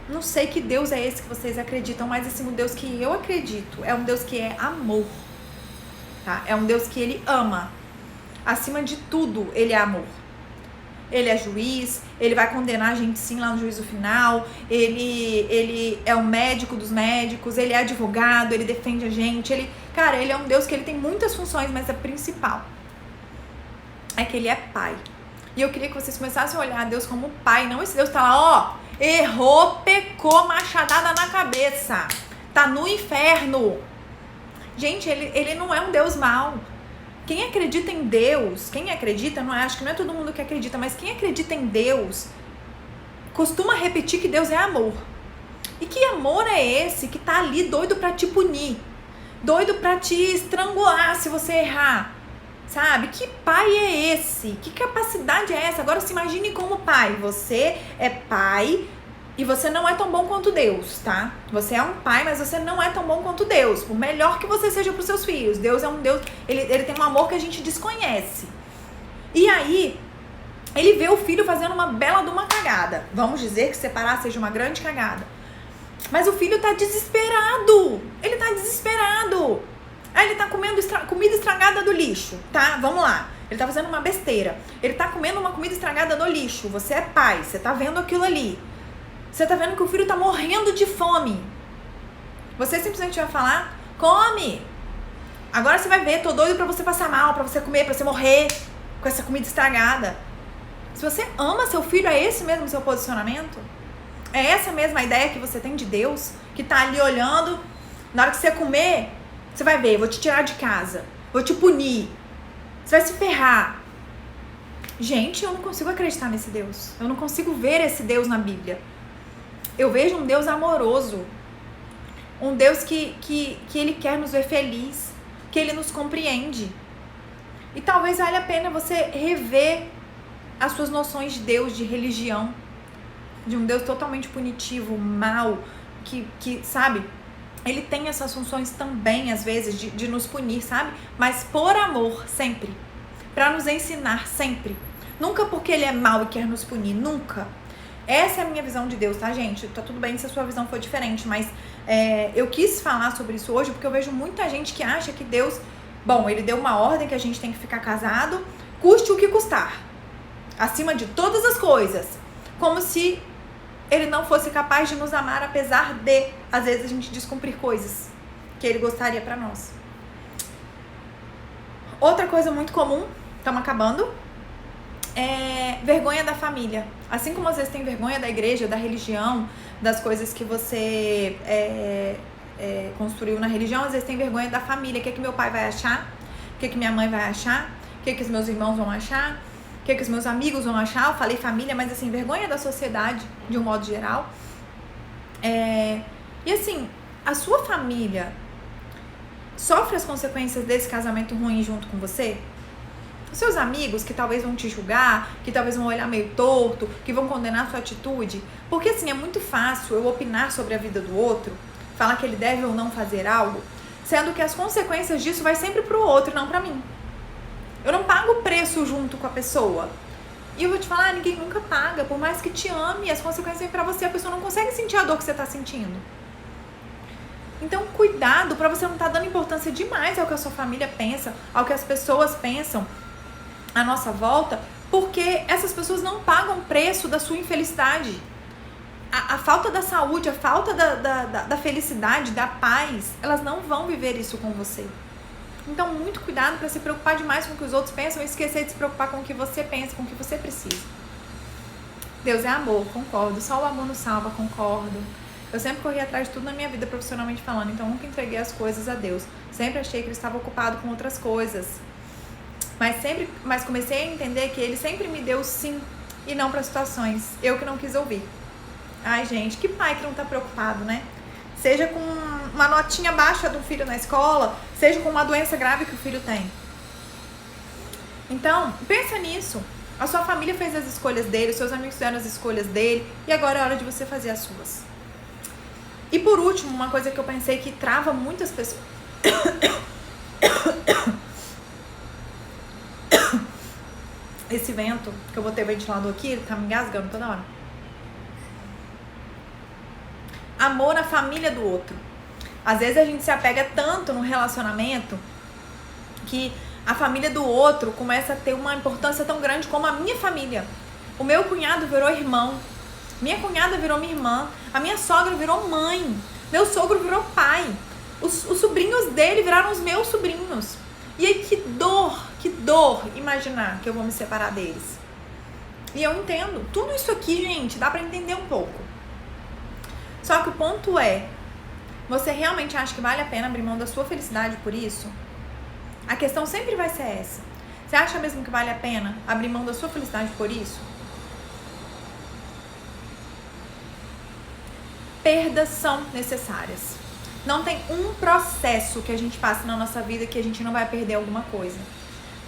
Não sei que Deus é esse que vocês acreditam, mas assim, o Deus que eu acredito é um Deus que é amor, tá? É um Deus que ele ama. Acima de tudo, ele é amor. Ele é juiz, ele vai condenar a gente sim lá no juízo final, ele é o médico dos médicos, ele é advogado, ele defende a gente, ele é um Deus que ele tem muitas funções, mas a principal é que ele é pai. E eu queria que vocês começassem a olhar Deus como pai, não esse Deus que tá lá, ó, errou, pecou, machadada na cabeça, tá no inferno. Gente, ele não é um Deus mau. Quem acredita em Deus, acho que não é todo mundo que acredita, mas quem acredita em Deus costuma repetir que Deus é amor. E que amor é esse que tá ali doido pra te punir, doido pra te estrangular se você errar? Sabe? Que pai é esse? Que capacidade é essa? Agora se imagine como pai. Você é pai e você não é tão bom quanto Deus, tá? Você é um pai, mas você não é tão bom quanto Deus. Por melhor que você seja pros seus filhos. Deus é um Deus, ele tem um amor que a gente desconhece. E aí, ele vê o filho fazendo uma bela de uma cagada. Vamos dizer que separar seja uma grande cagada. Mas o filho tá desesperado. Ele tá desesperado. Aí ele tá comendo comida estragada do lixo, tá? Vamos lá. Ele tá fazendo uma besteira. Ele tá comendo uma comida estragada no lixo. Você é pai, você tá vendo aquilo ali. Você tá vendo que o filho tá morrendo de fome. Você simplesmente vai falar, come. Agora você vai ver, tô doido pra você passar mal, pra você comer, pra você morrer com essa comida estragada. Se você ama seu filho, é esse mesmo o seu posicionamento? É essa mesma ideia que você tem de Deus? Que tá ali olhando, na hora que você comer, você vai ver, vou te tirar de casa, vou te punir, você vai se ferrar. Gente, eu não consigo acreditar nesse Deus. Eu não consigo ver esse Deus na Bíblia. Eu vejo um Deus amoroso, um Deus que Ele quer nos ver feliz, que Ele nos compreende. E talvez valha a pena você rever as suas noções de Deus, de religião, de um Deus totalmente punitivo, mau, que sabe, Ele tem essas funções também, às vezes, de nos punir, sabe? Mas por amor, sempre. Pra nos ensinar, sempre. Nunca porque Ele é mau e quer nos punir, nunca. Essa é a minha visão de Deus, tá, gente? Tá tudo bem se a sua visão for diferente, mas eu quis falar sobre isso hoje porque eu vejo muita gente que acha que Deus, bom, Ele deu uma ordem que a gente tem que ficar casado, custe o que custar, acima de todas as coisas, como se Ele não fosse capaz de nos amar, apesar de, às vezes, a gente descumprir coisas que Ele gostaria pra nós. Outra coisa muito comum, estamos acabando, é vergonha da família. Assim como às vezes tem vergonha da igreja, da religião, das coisas que você construiu na religião, às vezes tem vergonha da família. O que meu pai vai achar? O que minha mãe vai achar? O que os meus irmãos vão achar? O que os meus amigos vão achar? Eu falei família, mas assim, vergonha da sociedade, de um modo geral. E assim, a sua família sofre as consequências desse casamento ruim junto com você? Os seus amigos que talvez vão te julgar, que talvez vão olhar meio torto, que vão condenar a sua atitude? Porque assim, é muito fácil eu opinar sobre a vida do outro, falar que ele deve ou não fazer algo, sendo que as consequências disso vai sempre pro outro, não pra mim. Eu não pago o preço junto com a pessoa. E eu vou te falar, ninguém nunca paga, por mais que te ame, as consequências vêm pra você, a pessoa não consegue sentir a dor que você tá sentindo. Então, cuidado pra você não estar dando importância demais ao que a sua família pensa, ao que as pessoas pensam à nossa volta, porque essas pessoas não pagam preço da sua infelicidade. A falta da saúde, a falta da felicidade, da paz, elas não vão viver isso com você. Então, muito cuidado para se preocupar demais com o que os outros pensam e esquecer de se preocupar com o que você pensa, com o que você precisa. Deus é amor, concordo. Só o amor nos salva, concordo. Eu sempre corri atrás de tudo na minha vida, profissionalmente falando, então nunca entreguei as coisas a Deus. Sempre achei que Ele estava ocupado com outras coisas. Mas comecei a entender que Ele sempre me deu sim e não para situações. Eu que não quis ouvir. Ai, gente, que pai que não tá preocupado, né? Seja com uma notinha baixa do filho na escola, seja com uma doença grave que o filho tem. Então, pensa nisso. A sua família fez as escolhas dele, os seus amigos fizeram as escolhas dele, e agora é hora de você fazer as suas. E por último, uma coisa que eu pensei que trava muitas pessoas... Esse vento, que eu botei o ventilador aqui, ele tá me engasgando toda hora. Amor à família do outro. Às vezes a gente se apega tanto no relacionamento que a família do outro começa a ter uma importância tão grande como a minha família. O meu cunhado virou irmão, minha cunhada virou minha irmã, a minha sogra virou mãe, meu sogro virou pai, os sobrinhos dele viraram os meus sobrinhos. E aí que dor imaginar que eu vou me separar deles. E eu entendo. Tudo isso aqui, gente, dá pra entender um pouco. Só que o ponto é, você realmente acha que vale a pena abrir mão da sua felicidade por isso? A questão sempre vai ser essa. Você acha mesmo que vale a pena abrir mão da sua felicidade por isso? Perdas são necessárias. Não tem um processo que a gente passa na nossa vida que a gente não vai perder alguma coisa.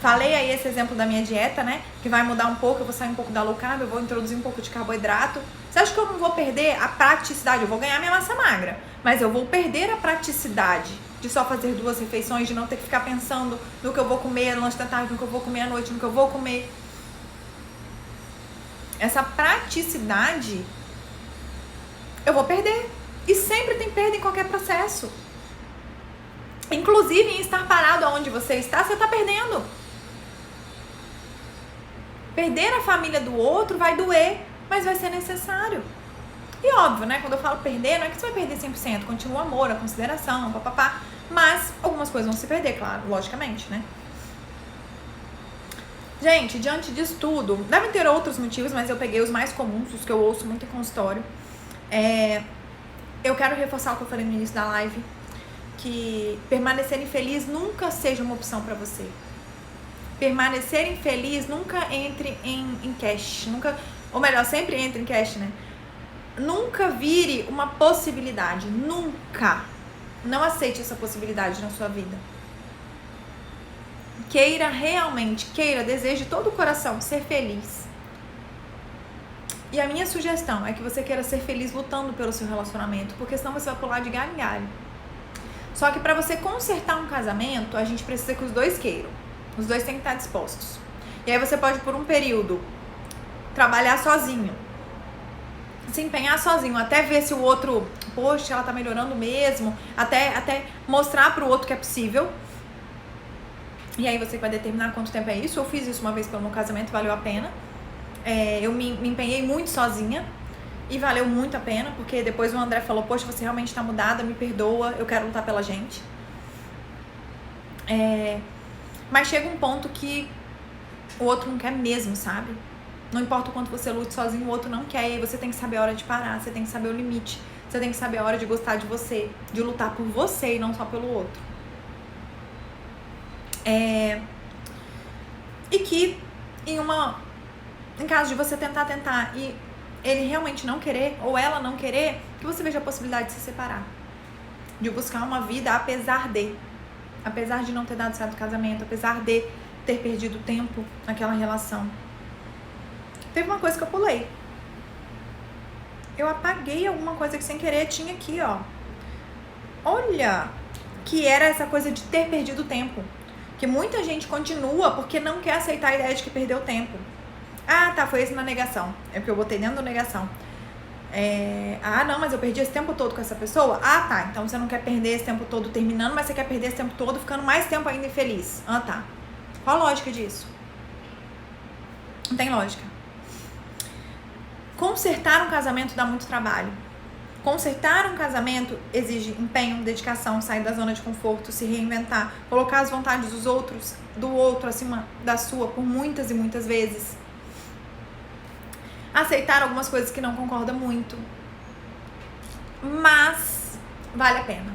Falei aí esse exemplo da minha dieta, né? Que vai mudar um pouco, eu vou sair um pouco da low carb, eu vou introduzir um pouco de carboidrato. Você acha que eu não vou perder a praticidade? Eu vou ganhar minha massa magra, mas eu vou perder a praticidade de só fazer 2 refeições, de não ter que ficar pensando no que eu vou comer no lanche da tarde, no que eu vou comer à noite, no que eu vou comer. Essa praticidade eu vou perder. E sempre tem perda em qualquer processo. Inclusive em estar parado onde você está perdendo. Perder a família do outro vai doer, mas vai ser necessário. E óbvio, né? Quando eu falo perder, não é que você vai perder 100%. Continua o amor, a consideração, papapá. Mas algumas coisas vão se perder, claro, logicamente, né? Gente, diante disso tudo, devem ter outros motivos, mas eu peguei os mais comuns, os que eu ouço muito em consultório. Eu quero reforçar o que eu falei no início da live, que permanecer infeliz nunca seja uma opção pra você. Permanecer infeliz nunca entre em cash, nunca, ou melhor, sempre entre em cash, né? Nunca vire uma possibilidade, nunca. Não aceite essa possibilidade na sua vida. Queira realmente, deseje de todo o coração ser feliz. E a minha sugestão é que você queira ser feliz lutando pelo seu relacionamento, porque senão você vai pular de galho em galho. Só que para você consertar um casamento, a gente precisa que os dois queiram. Os dois têm que estar dispostos. E aí você pode, por um período, trabalhar sozinho. Se empenhar sozinho, até ver se o outro, poxa, ela tá melhorando mesmo, até mostrar pro outro que é possível. E aí você vai determinar quanto tempo é isso. Eu fiz isso uma vez pelo meu casamento, valeu a pena. Eu me empenhei muito sozinha e valeu muito a pena, porque depois o André falou, poxa, você realmente tá mudada, me perdoa, eu quero lutar pela gente. Mas chega um ponto que o outro não quer mesmo, sabe? Não importa o quanto você lute sozinho, o outro não quer. E aí você tem que saber a hora de parar, você tem que saber o limite. Você tem que saber a hora de gostar de você, de lutar por você e não só pelo outro. E que em caso de você tentar e ele realmente não querer, ou ela não querer, que você veja a possibilidade de se separar. De buscar uma vida apesar de não ter dado certo o casamento, apesar de ter perdido tempo naquela relação. Teve uma coisa que eu pulei. Eu apaguei alguma coisa que sem querer tinha aqui, ó. Olha, que era essa coisa de ter perdido tempo. Que muita gente continua porque não quer aceitar a ideia de que perdeu tempo. Ah, tá, foi isso na negação. É porque eu botei dentro da negação. Não, mas eu perdi esse tempo todo com essa pessoa? Ah, tá, então você não quer perder esse tempo todo terminando, mas você quer perder esse tempo todo ficando mais tempo ainda infeliz. Ah, tá. Qual a lógica disso? Não tem lógica. Consertar um casamento dá muito trabalho. Consertar um casamento exige empenho, dedicação, sair da zona de conforto, se reinventar, colocar as vontades do outro acima da sua por muitas e muitas vezes. Aceitar algumas coisas que não concorda muito. Mas vale a pena.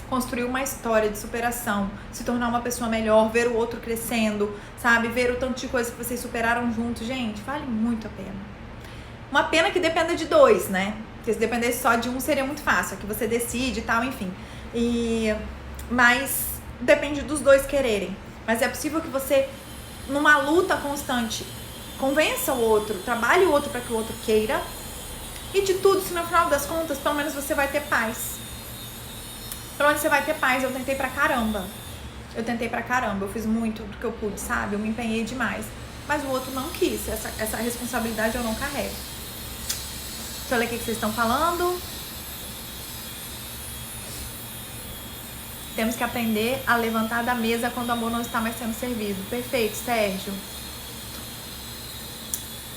Construir uma história de superação, se tornar uma pessoa melhor, ver o outro crescendo, sabe? Ver o tanto de coisas que vocês superaram juntos. Gente, vale muito a pena. Uma pena que dependa de 2, né? Porque se dependesse só de um seria muito fácil, que você decide e tal, enfim. Mas depende dos 2 quererem. Mas é possível que você, numa luta constante, convença o outro, trabalhe o outro para que o outro queira. E de tudo, se no final das contas, pelo menos você vai ter paz. Pelo menos você vai ter paz. Eu tentei pra caramba. Eu fiz muito do que eu pude, sabe? Eu me empenhei demais. Mas o outro não quis. Essa responsabilidade eu não carrego. Deixa eu ler o que vocês estão falando. Temos que aprender a levantar da mesa quando o amor não está mais sendo servido. Perfeito, Sérgio.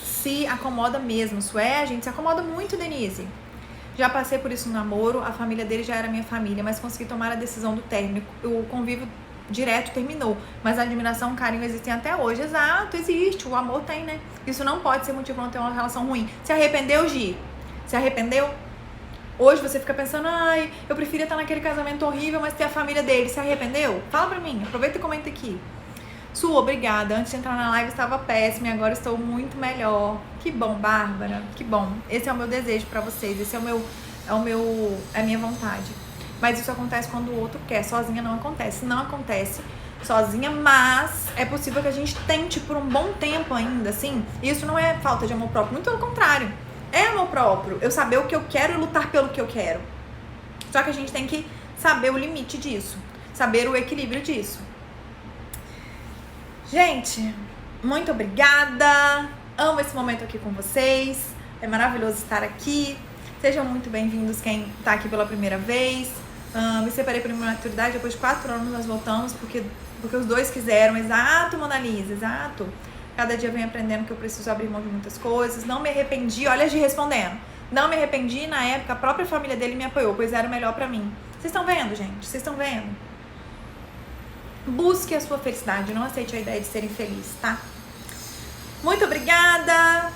Se acomoda mesmo. Isso a gente se acomoda muito, Denise. Já passei por isso no namoro. A família dele já era minha família, mas consegui tomar a decisão do término. O convívio direto terminou. Mas a admiração, o carinho existem até hoje. Exato, existe. O amor tem, né? Isso não pode ser motivo pra não ter uma relação ruim. Se arrependeu, Gi? Se arrependeu? Hoje você fica pensando, ai, eu preferia estar naquele casamento horrível, mas ter a família dele. Se arrependeu? Fala pra mim, aproveita e comenta aqui. Su, obrigada. Antes de entrar na live estava péssima e agora estou muito melhor. Que bom, Bárbara. Que bom. Esse é o meu desejo pra vocês. Esse é a minha vontade. Mas isso acontece quando o outro quer. Sozinha não acontece. Não acontece sozinha, mas é possível que a gente tente por um bom tempo ainda, assim. Isso não é falta de amor próprio, muito pelo contrário. É amor próprio. Eu saber o que eu quero e lutar pelo que eu quero. Só que a gente tem que saber o limite disso. Saber o equilíbrio disso. Gente, muito obrigada. Amo esse momento aqui com vocês. É maravilhoso estar aqui. Sejam muito bem-vindos quem tá aqui pela primeira vez. Me separei por imaturidade, depois de 4 anos nós voltamos porque os dois quiseram. Exato, Mona Lisa, exato. Cada dia eu venho aprendendo que eu preciso abrir mão de muitas coisas. Não me arrependi, olha a Gi respondendo. Não me arrependi, na época a própria família dele me apoiou, pois era o melhor pra mim. Vocês estão vendo, gente? Vocês estão vendo? Busque a sua felicidade, não aceite a ideia de ser infeliz, tá? Muito obrigada!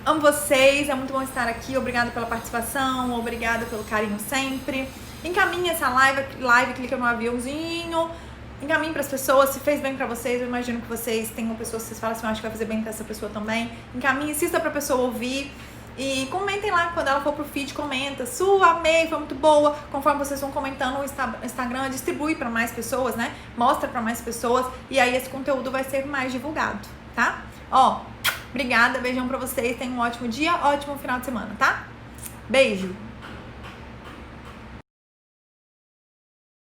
Amo vocês, é muito bom estar aqui. Obrigada pela participação, obrigada pelo carinho sempre. Encaminhe essa live, clica no aviãozinho, encaminhe para as pessoas. Se fez bem para vocês, eu imagino que vocês tenham pessoas que vocês falam assim, eu acho que vai fazer bem para essa pessoa também. Encaminhe, assista para a pessoa ouvir. E comentem lá, quando ela for pro feed, comenta. Su, amei, foi muito boa. Conforme vocês vão comentando, o Instagram distribui para mais pessoas, né? Mostra para mais pessoas. E aí esse conteúdo vai ser mais divulgado, tá? Ó, obrigada, beijão pra vocês. Tenham um ótimo dia, ótimo final de semana, tá? Beijo!